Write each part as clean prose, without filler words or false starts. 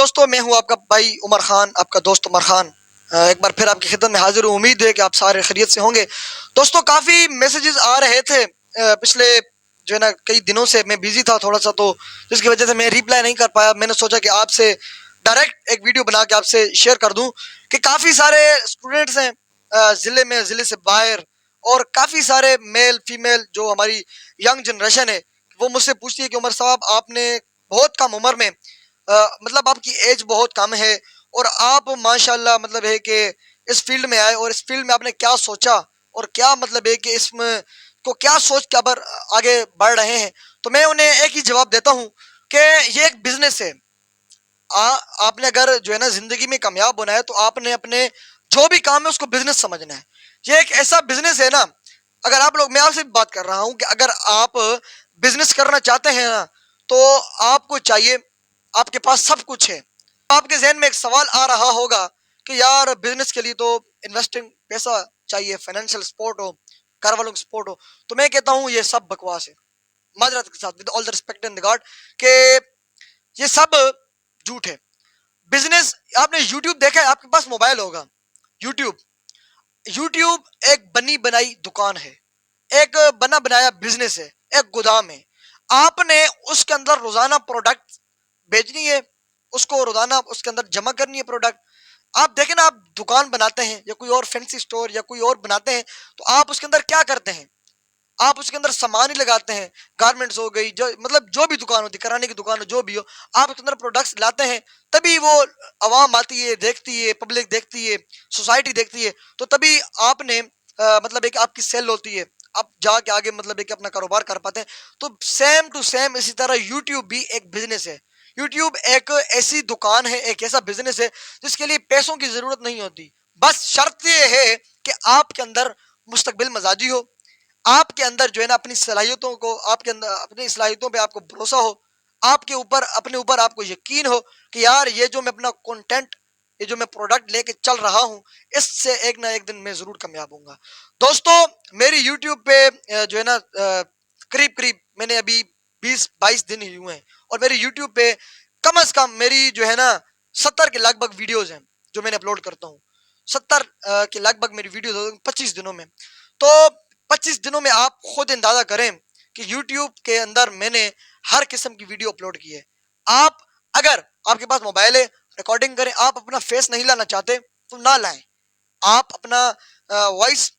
دوستو، میں ہوں آپ کا بھائی عمر خان، آپ کا دوست عمر خان، ایک بار پھر آپ کی خدمت میں حاضر ہوں۔ امید ہے کہ آپ سارے خیریت سے ہوں گے۔ دوستو، کافی میسیجز آ رہے تھے پچھلے جو ہے نا کئی دنوں سے۔ میں بیزی تھا تھوڑا سا، تو جس کی وجہ سے میں ریپلائی نہیں کر پایا۔ میں نے سوچا کہ آپ سے ڈائریکٹ ایک ویڈیو بنا کے آپ سے شیئر کر دوں کہ کافی سارے اسٹوڈنٹس ہیں ضلع میں، ضلع سے باہر، اور کافی سارے میل فیمیل جو ہماری ینگ جنریشن ہے، وہ مجھ سے پوچھتی ہے کہ عمر صاحب، آپ نے بہت کم عمر میں مطلب آپ کی ایج بہت کم ہے، اور آپ ماشاءاللہ مطلب ہے کہ اس فیلڈ میں آئے، اور اس فیلڈ میں آپ نے کیا سوچا، اور کیا مطلب ہے کہ اس میں کو کیا سوچ کے اب آگے بڑھ رہے ہیں۔ تو میں انہیں ایک ہی جواب دیتا ہوں کہ یہ ایک بزنس ہے۔ آپ نے اگر جو ہے نا زندگی میں کامیاب ہونا ہے، تو آپ نے اپنے جو بھی کام ہے اس کو بزنس سمجھنا ہے۔ یہ ایک ایسا بزنس ہے نا، اگر آپ لوگ، میں آپ سے بات کر رہا ہوں کہ اگر آپ بزنس کرنا چاہتے ہیں نا، تو آپ کو چاہیے، آپ کے پاس سب کچھ ہے۔ آپ کے ذہن میں ایک سوال آ رہا ہوگا کہ یار بزنس کے لیے تو انویسٹنگ پیسہ چاہیے، فائنینشیل سپورٹ ہو، گھر والوں کی سپورٹ ہو۔ تو میں کہتا ہوں یہ سب بکواس ہے، معذرت کے ساتھ، with all the respect and regard, کہ یہ سب جھوٹ ہے۔ بزنس، آپ نے یوٹیوب دیکھا ہے، آپ کے پاس موبائل ہوگا، یوٹیوب یوٹیوب ایک بنی بنائی دکان ہے، ایک بنا بنایا بزنس ہے، ایک گودام ہے۔ آپ نے اس کے اندر روزانہ پروڈکٹ بیچنی ہے، اس کو روزانہ اس کے اندر جمع کرنی ہے پروڈکٹ۔ آپ دیکھیں نا، آپ دکان بناتے ہیں یا کوئی اور فینسی سٹور یا کوئی اور بناتے ہیں، تو آپ اس کے اندر کیا کرتے ہیں؟ آپ اس کے اندر سامان ہی لگاتے ہیں، گارمنٹس ہو گئی، جو مطلب جو بھی دکان ہوتی ہے، کرانے کی دکان ہو، جو بھی ہو، آپ اس کے اندر پروڈکٹس لاتے ہیں، تبھی وہ عوام آتی ہے، دیکھتی ہے، پبلک دیکھتی ہے، سوسائٹی دیکھتی ہے، تو تبھی آپ نے مطلب ایک آپ کی سیل ہوتی ہے، آپ جا کے آگے مطلب ایک اپنا کاروبار کر پاتے ہیں۔ تو سیم ٹو سیم اسی طرح یوٹیوب بھی ایک بزنس ہے۔ یوٹیوب ایک ایسی دکان ہے، ایک ایسا بزنس ہے جس کے لیے پیسوں کی ضرورت نہیں ہوتی۔ بس شرط یہ ہے کہ آپ کے اندر مستقبل مزاجی ہو، آپ کے اندر جو ہے نا اپنی صلاحیتوں کو، آپ کے اندر اپنی صلاحیتوں پہ آپ کو بھروسہ ہو، آپ کے اوپر، اپنے اوپر آپ کو یقین ہو کہ یار یہ جو میں اپنا کنٹینٹ، یہ جو میں پروڈکٹ لے کے چل رہا ہوں، اس سے ایک نہ ایک دن میں ضرور کامیاب ہوں گا۔ دوستو، میری یوٹیوب پہ جو ہے نا قریب قریب میں نے ابھی 20-22 دن ہی ہوئے ہیں، اور میری یوٹیوب پہ کم از کم میری جو ہے نا 70 کے لگ بھگ ویڈیوز ہیں جو میں نے اپلوڈ کرتا ہوں۔ 70 کے لگ بھگ میری ویڈیوز 25 دنوں میں۔ تو 25 دنوں میں آپ خود اندازہ کریں کہ یوٹیوب کے اندر میں نے ہر قسم کی ویڈیو اپلوڈ کی ہے۔ آپ اگر آپ کے پاس موبائل ہے، ریکارڈنگ کریں۔ آپ اپنا فیس نہیں لانا چاہتے تو نہ لائیں، آپ اپنا وائس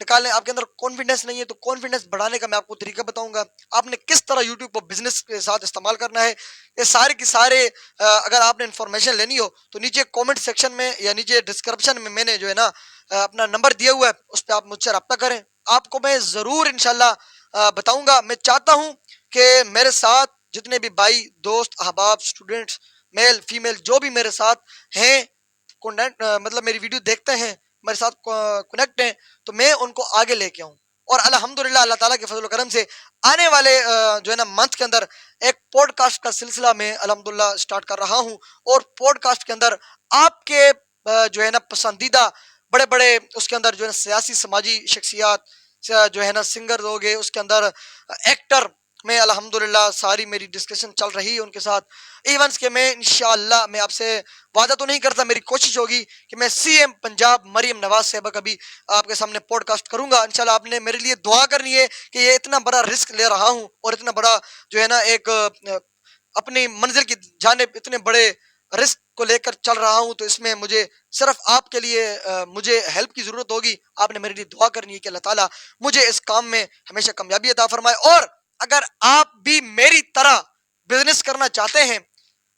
نکالیں۔ آپ کے اندر کانفیڈنس نہیں ہے تو کانفیڈنس بڑھانے کا میں آپ کو طریقہ بتاؤں گا، آپ نے کس طرح یوٹیوب کو بزنس کے ساتھ استعمال کرنا ہے۔ یہ سارے کی سارے اگر آپ نے انفارمیشن لینی ہو تو نیچے کومنٹ سیکشن میں یا نیچے ڈسکرپشن میں نے جو ہے نا اپنا نمبر دیا ہوا ہے، اس پہ آپ مجھ سے رابطہ کریں، آپ کو میں ضرور انشاءاللہ بتاؤں گا۔ میں چاہتا ہوں کہ میرے ساتھ جتنے بھی بھائی، دوست، احباب، اسٹوڈنٹس، میل فیمیل جو بھی میرے ساتھ ہیں، مطلب میری ویڈیو دیکھتے ہیں، میرے ساتھ کنیکٹ ہیں، تو میں ان کو آگے لے کے آؤں۔ اور الحمدللہ اللہ تعالیٰ کے فضل و کرم سے آنے والے جو ہے نا منتھ کے اندر ایک پوڈ کاسٹ کا سلسلہ میں الحمدللہ اسٹارٹ کر رہا ہوں، اور پوڈ کاسٹ کے اندر آپ کے جو ہے نا پسندیدہ بڑے بڑے، اس کے اندر جو ہے نا سیاسی سماجی شخصیات، جو ہے نا سنگر ہو گئے، اس کے اندر ایکٹر، میں الحمدللہ ساری میری ڈسکشن چل رہی ہے ان کے ساتھ ایونٹس کے۔ میں انشاءاللہ، میں آپ سے وعدہ تو نہیں کرتا، میری کوشش ہوگی کہ میں سی ایم پنجاب مریم نواز صاحبہ کا بھی آپ کے سامنے پوڈ کاسٹ کروں گا انشاءاللہ۔ آپ نے میرے لیے دعا کرنی ہے کہ یہ اتنا بڑا رسک لے رہا ہوں، اور اتنا بڑا جو ہے نا ایک اپنی منزل کی جانب اتنے بڑے رسک کو لے کر چل رہا ہوں، تو اس میں مجھے صرف آپ کے لیے مجھے ہیلپ کی ضرورت ہوگی۔ آپ نے میرے لیے دعا کرنی ہے کہ اللہ تعالیٰ مجھے اس کام میں ہمیشہ کامیابی عطا فرمائے۔ اور اگر آپ بھی میری طرح بزنس کرنا چاہتے ہیں،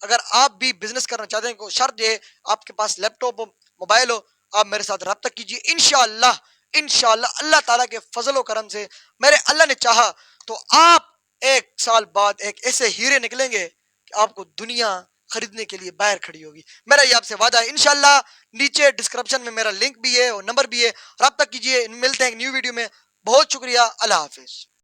اگر آپ بھی بزنس کرنا چاہتے ہیں، تو شرط یہ، آپ کے پاس لیپ ٹاپ ہو، موبائل ہو، آپ میرے ساتھ رابطہ کیجیے۔ انشاءاللہ انشاءاللہ اللہ تعالیٰ کے فضل و کرم سے، میرے اللہ نے چاہا تو آپ 1 سال بعد ایک ایسے ہیرے نکلیں گے کہ آپ کو دنیا خریدنے کے لیے باہر کھڑی ہوگی۔ میرا یہ آپ سے وعدہ ہے انشاءاللہ۔ نیچے ڈسکرپشن میں میرا لنک بھی ہے اور نمبر بھی ہے، رابطہ کیجیے۔ ملتے ہیں ایک نیو ویڈیو میں۔ بہت شکریہ، اللہ حافظ۔